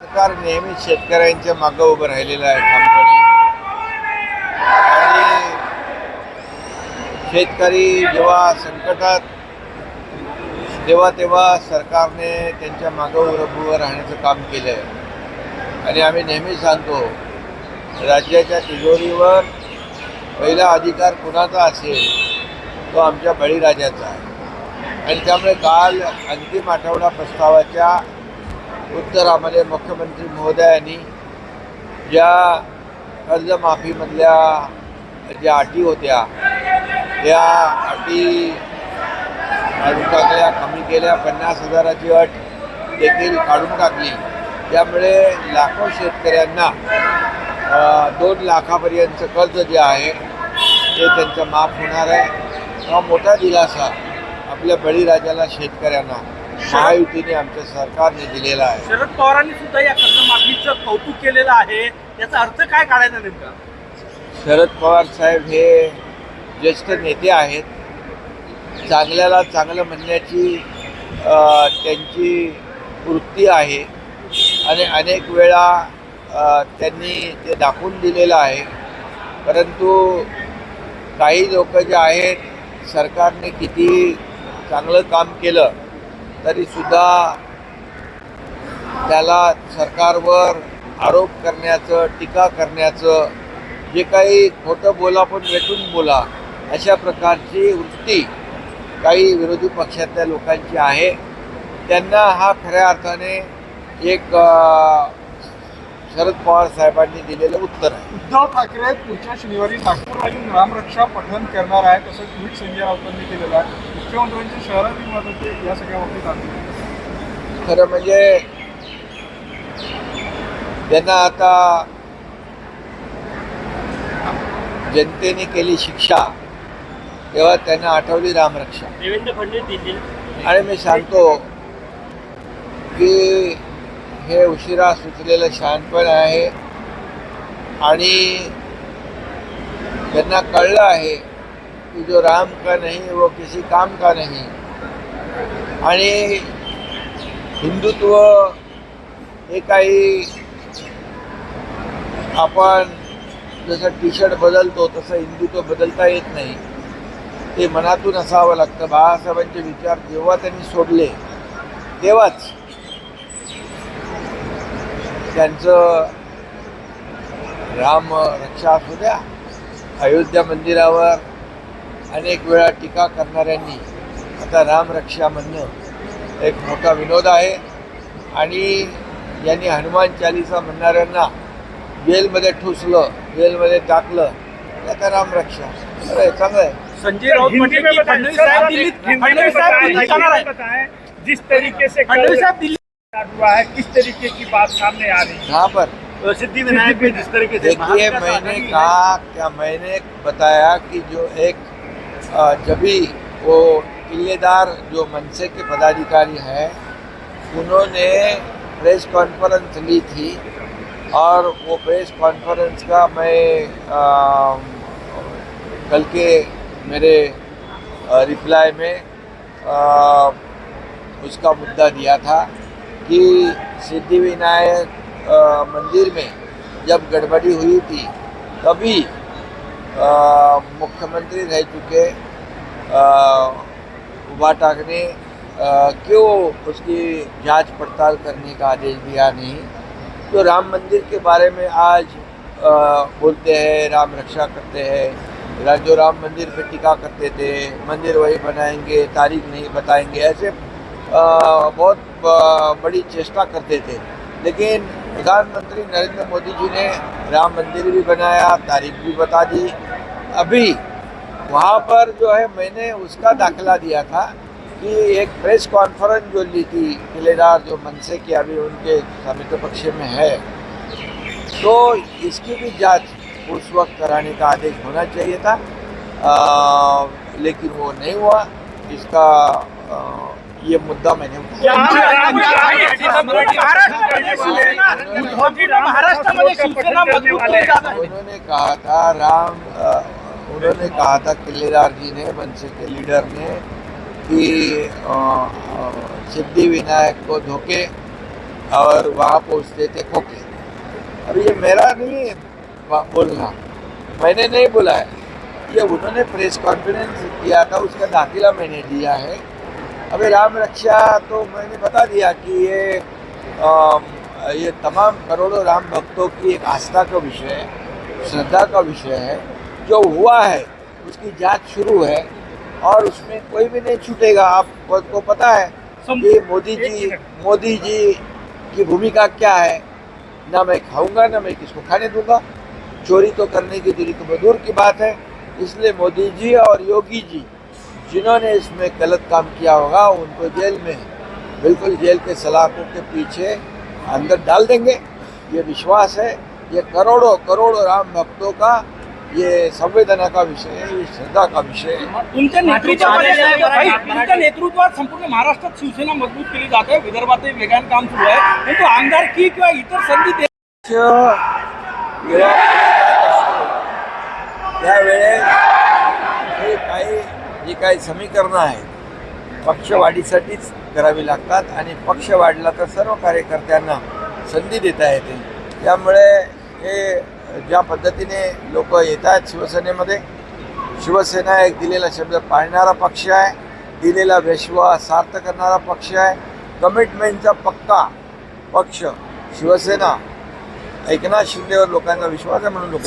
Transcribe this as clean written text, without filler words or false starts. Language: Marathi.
सरकार नेहमीच शेतकऱ्यांच्या मागे उभं राहिलेलं आहे ठामपणे. आणि शेतकरी जेव्हा संकटात तेव्हा सरकारने त्यांच्या मागे उभं राहण्याचं काम केलं आहे. आणि आम्ही नेहमी सांगतो, राज्याच्या तिजोरीवर पहिला अधिकार कुणाचा असेल तो आमच्या बळीराजाचा आहे. आणि त्यामुळे काल अंतिम आठवडा प्रस्तावाच्या उत्तरामध्ये मुख्यमंत्री महोदयांनी ज्या कर्जमाफीमधल्या ज्या अटी होत्या त्या अटी काढून टाकल्या, कमी केल्या. 50,000ची अट देखील काढून टाकली. त्यामुळे लाखो शेतकऱ्यांना 2 लाखापर्यंतचं कर्ज जे आहे ते त्यांचं माफ होणार आहे. हा मोठा दिलासा आपल्या बळीराजाला, शेतकऱ्यांना महायुतीने आमच्या सरकारने दिलेला आहे. शरद पवारांनी सुद्धा या कर्जमाफीचं कौतुक केलेलं आहे. याचा अर्थ काय काढायचा नेमका? शरद पवार साहेब हे ज्येष्ठ नेते आहेत. चांगल्याला चांगलं म्हणण्याची त्यांची वृत्ती आहे आणि अनेक वेळा त्यांनी ते दाखवून दिलेलं आहे. परंतु काही लोक जे आहेत, सरकारने किती चांगलं काम केलं तरीसुद्धा त्याला सरकारवर आरोप करण्याचं, टीका करण्याचं, जे काही खोटं बोला पण भेटून बोला, अशा प्रकारची वृत्ती काही विरोधी पक्षातल्या लोकांची आहे. त्यांना हा खऱ्या अर्थाने एक शरद पवार साहेबांनी दिलेलं उत्तर आहे. उद्धव ठाकरे पुढच्या शनिवारी नागपूरला येऊन रामरक्षा पठण करणार आहे, तसं ट्विट संजय राऊतांनी केलेलं आहे. मुख्यमंत्र्यांच्या शहरातील मदत या सगळ्या बाबतीत आली. खरं म्हणजे त्यांना आता जनतेने केली शिक्षा तेव्हा त्यांना आठवली रामरक्षा. देवेंद्र फडणवीस देखील आणि मी सांगतो की हे उशिरा सुचलेलं शहाणपण आहे. आणि त्यांना कळलं आहे की जो राम का नहीं वो किसी काम का नहीं. आणि हिंदुत्व हे काही आपण जसं टी शर्ट बदलतो तसं हिंदुत्व बदलता येत नाही. ते मनातून असावं लागतं. बाळासाहेबांचे विचार जेव्हा त्यांनी सोडले तेव्हाच त्यांचं राम रक्षा असू द्या, अयोध्या मंदिरावर अनेक वेळा टीका करणाऱ्यांनी आता रामरक्षा म्हणणं एक मोठा विनोद आहे. आणि यांनी हनुमान चालिसा म्हणणाऱ्यांना जेलमध्ये ठुसलं, जेलमध्ये टाकलं, आता रामरक्षा. अरे चांगलं आहे. संजय राऊत म्हटले की फडणवीस साहेब दिल्लीत जाणार आहे. जिस तरीके से फडणवीस साहेब दिल्ली हुआ है, किस तरीके की बात सामने आ रही है? यहाँ पर सिद्धिविनायक में जिस तरीके से देखिए, मैंने बताया कि जो एक जब भी वो किलेदार जो मनसे के पदाधिकारी हैं उन्होंने प्रेस कॉन्फ्रेंस ली थी और वो प्रेस कॉन्फ्रेंस का मैं कल के मेरे रिप्लाई में उसका मुद्दा दिया था कि सिद्धिविनायक मंदिर में जब गड़बड़ी हुई थी तभी मुख्यमंत्री रह चुके उबाटाक ने क्यों उसकी जांच पड़ताल करने का आदेश दिया नहीं. तो राम मंदिर के बारे में आज बोलते हैं, राम रक्षा करते हैं. जो राम मंदिर पे टीका करते थे, मंदिर वही बनाएंगे, तारीख नहीं बताएंगे, ऐसे बहुत बड़ी चेष्टा करते थे. लेकिन प्रधानमंत्री नरेंद्र मोदी जी ने राम मंदिर भी बनाया, तारीख भी बता दी. अभी वहाँ पर जो है मैंने उसका दाखला दिया था कि एक प्रेस कॉन्फ्रेंस जो ली थी किलेदार जो मनसे की अभी उनके समिति पक्ष में है, तो इसकी भी जांच उस वक्त कराने का आदेश होना चाहिए था. लेकिन वो नहीं हुआ. इसका ये मुद्दा मैंने उन्होंने कहा था किलेदार जी ने, मनसे के लीडर ने, कि सिद्धिविनायक को धोके और वहाँ पहुँचते थे खोखले। अब ये मेरा नहीं है बोलना, मैंने नहीं बोला है, ये उन्होंने प्रेस कॉन्फ्रेंस किया था, उसका दाखिला मैंने दिया है। अभी राम रक्षा तो मैंने बता दिया कि ये तमाम करोड़ों राम भक्तों की एक आस्था का विषय है, श्रद्धा का विषय है। जो हुआ है उसकी जांच शुरू है और उसमें कोई भी नहीं छूटेगा। आपको पता है कि मोदी जी की भूमिका क्या है, ना मैं खाऊंगा ना मैं किसको खाने दूंगा। चोरी तो करने की दूर की बात है। इसलिए मोदी जी और योगी जी जिन्होंने इसमें गलत काम किया होगा उनको जेल में, बिल्कुल जेल के सलाखों के पीछे अंदर डाल देंगे। ये विश्वास है। ये करोड़ों करोड़ों राम भक्तों का ये संवेदना का विषय है, ये श्रद्धा का विषय है। तुमच्या नेतृत्वात संपूर्ण महाराष्ट्रात शिवसेना मजबूत केली जाते आहे, विदर्भातही वेगाने काम सुरू आहे, परंतु आमदारकी किंवा इतर संधी त्यावेळेस जी काही समीकरणं आहेत पक्षवाढीसाठीच करावी लागतात आणि पक्ष वाढला तर सर्व कार्यकर्त्यांना संधी देता येते। त्यामुळे हे ज्या पद्धतीने लोक येत आहेत शिवसेनेमध्ये, शिवसेना एक दिलेला शब्द पाळणारा पक्ष आहे, दिलेला विश्वास सार्थ करणारा पक्ष आहे, कमिटमेंटचा पक्का पक्ष शिवसेना। एकनाथ शिंदेवर लोकांचा विश्वास आहे म्हणून लोक